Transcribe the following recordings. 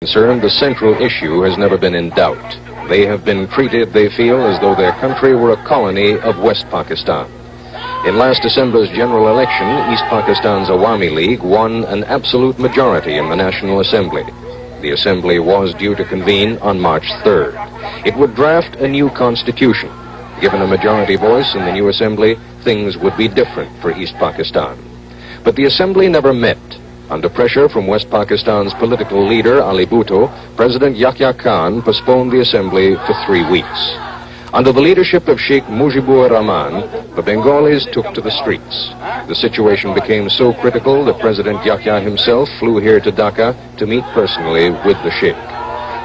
concerned, the central issue has never been in doubt. They have been treated, they feel, as though their country were a colony of West Pakistan. In last December's general election, East Pakistan's Awami League won an absolute majority in the National Assembly. The Assembly was due to convene on March 3rd. It would draft a new constitution. Given a majority voice in the new Assembly, things would be different for East Pakistan. But the Assembly never met. Under pressure from West Pakistan's political leader, Ali Bhutto, President Yahya Khan postponed the Assembly for 3 weeks. Under the leadership of Sheikh Mujibur Rahman, the Bengalis took to the streets. The situation became so critical that President Yahya himself flew here to Dhaka to meet personally with the Sheikh.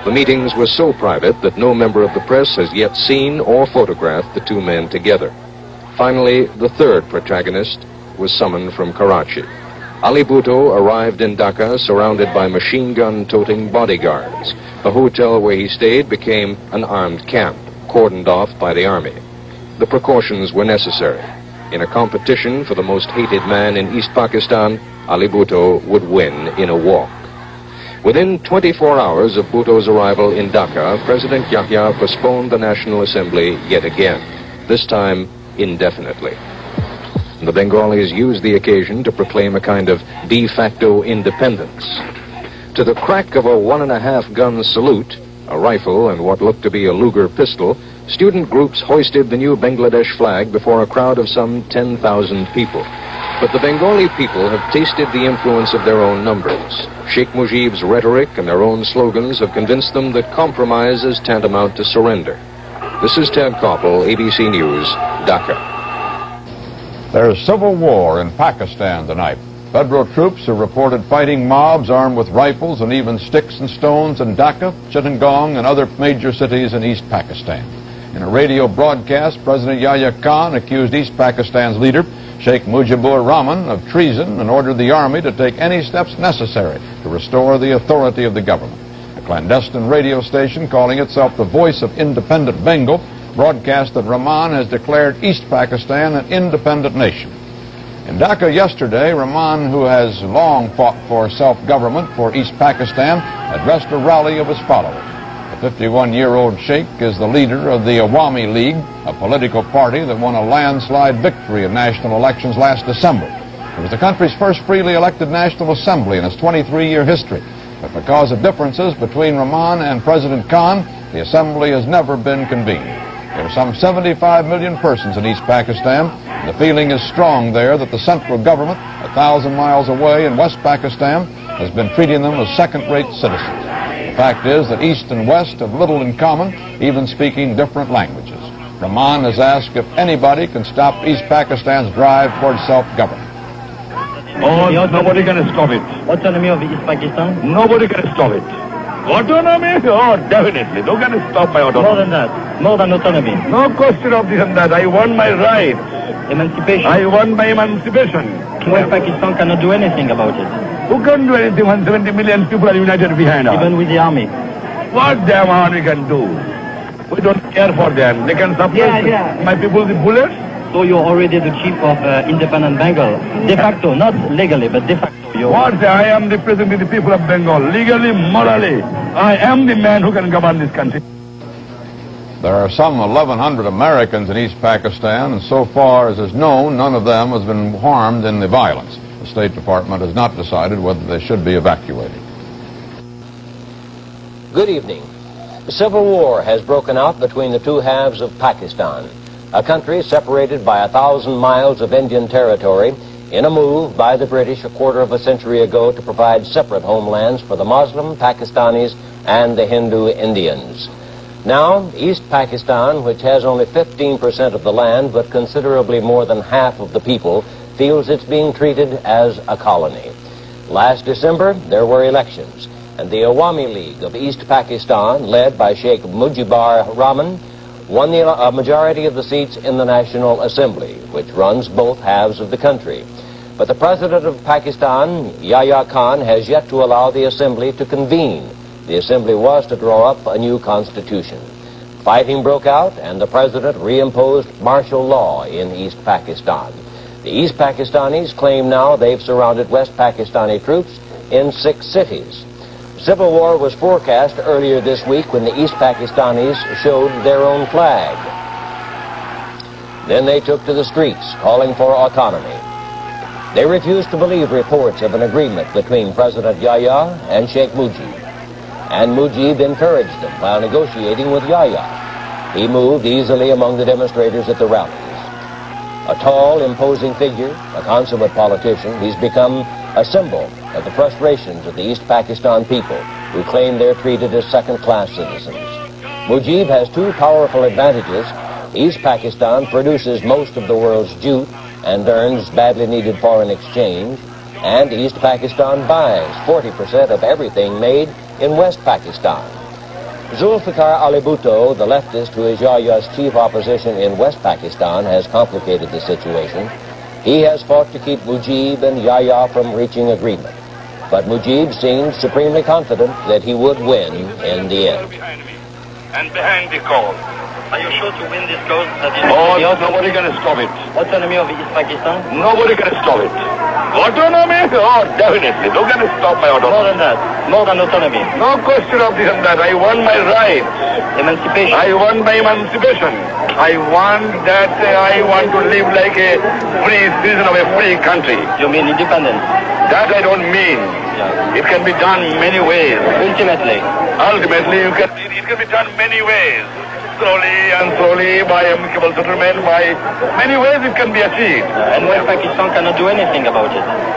The meetings were so private that no member of the press has yet seen or photographed the two men together. Finally, the third protagonist was summoned from Karachi. Ali Bhutto arrived in Dhaka surrounded by machine gun-toting bodyguards. The hotel where he stayed became an armed camp, cordoned off by the army. The precautions were necessary. In a competition for the most hated man in East Pakistan, Ali Bhutto would win in a walk. Within 24 hours of Bhutto's arrival in Dhaka, President Yahya postponed the National Assembly yet again, this time indefinitely. The Bengalis used the occasion to proclaim a kind of de facto independence. To the crack of a 1.5 gun salute, a rifle and what looked to be a Luger pistol, student groups hoisted the new Bangladesh flag before a crowd of some 10,000 people. But the Bengali people have tasted the influence of their own numbers. Sheikh Mujib's rhetoric and their own slogans have convinced them that compromise is tantamount to surrender. This is Ted Koppel, ABC News, Dhaka. There's civil war in Pakistan tonight. Federal troops are reported fighting mobs armed with rifles and even sticks and stones in Dhaka, Chittagong, and other major cities in East Pakistan. In a radio broadcast, President Yahya Khan accused East Pakistan's leader, Sheikh Mujibur Rahman, of treason and ordered the army to take any steps necessary to restore the authority of the government. A clandestine radio station calling itself the Voice of Independent Bengal broadcast that Rahman has declared East Pakistan an independent nation. In Dhaka yesterday, Rahman, who has long fought for self-government for East Pakistan, addressed a rally of his followers. The 51-year-old sheikh is the leader of the Awami League, a political party that won a landslide victory in national elections last December. It was the country's first freely elected National Assembly in its 23-year history. But because of differences between Rahman and President Khan, the Assembly has never been convened. There are some 75 million persons in East Pakistan, and the feeling is strong there that the central government, 1,000 miles away in West Pakistan, has been treating them as second-rate citizens. The fact is that East and West have little in common, even speaking different languages. Rahman has asked if anybody can stop East Pakistan's drive towards self-government. Oh, nobody can stop it. Autonomy of East Pakistan? Nobody can stop it. Autonomy? Oh, definitely. No can stop my autonomy. More than that. More than autonomy. No question of this and that. I want my rights. Emancipation. I want my emancipation. West Pakistan cannot do anything about it. Who can do anything when 70 million people are united behind us? Even with the army. What damn army can do? We don't care for them. They can suppress my people with bullets. So you're already the chief of independent Bengal. De facto, not legally, but de facto. What? I am representing the people of Bengal. Legally, morally, I am the man who can govern this country. There are some 1,100 Americans in East Pakistan, and so far as is known, none of them has been harmed in the violence. The State Department has not decided whether they should be evacuated. Good evening. Civil war has broken out between the two halves of Pakistan, a country separated by 1,000 miles of Indian territory in a move by the British a quarter of a century ago to provide separate homelands for the Muslim Pakistanis and the Hindu Indians. Now, East Pakistan, which has only 15% of the land but considerably more than half of the people, feels it's being treated as a colony. Last December, there were elections, and the Awami League of East Pakistan, led by Sheikh Mujibur Rahman, won a majority of the seats in the National Assembly, which runs both halves of the country. But the President of Pakistan, Yahya Khan, has yet to allow the Assembly to convene. The Assembly was to draw up a new constitution. Fighting broke out, and the President reimposed martial law in East Pakistan. The East Pakistanis claim now they've surrounded West Pakistani troops in 6 cities. Civil war was forecast earlier this week when the East Pakistanis showed their own flag. Then they took to the streets calling for autonomy. They refused to believe reports of an agreement between President Yahya and Sheikh Mujib. And Mujib encouraged them while negotiating with Yahya. He moved easily among the demonstrators at the rallies. A tall, imposing figure, a consummate politician, he's become a symbol of the frustrations of the East Pakistan people who claim they're treated as second-class citizens. Mujib has two powerful advantages. East Pakistan produces most of the world's jute and earns badly needed foreign exchange, and East Pakistan buys 40% of everything made in West Pakistan. Zulfikar Ali Bhutto, the leftist who is Yahya's chief opposition in West Pakistan, has complicated the situation. He has fought to keep Mujib and Yahya from reaching agreement. But Mujib seems supremely confident that he would win in the end. And behind the cause. Are you sure to win this cause? Nobody can stop it. Autonomy of East Pakistan? Nobody can stop it. Autonomy? Oh, definitely. Who can stop my autonomy? More than that. More than autonomy. No question of this and that. I want my rights. Emancipation. I want my emancipation. I want to live like a free citizen of a free country. You mean independence? That I don't mean. Yeah. It can be done many ways. Ultimately, it can be done many ways. Slowly, by amicable settlement, by many ways it can be achieved. and West Pakistan cannot do anything about it.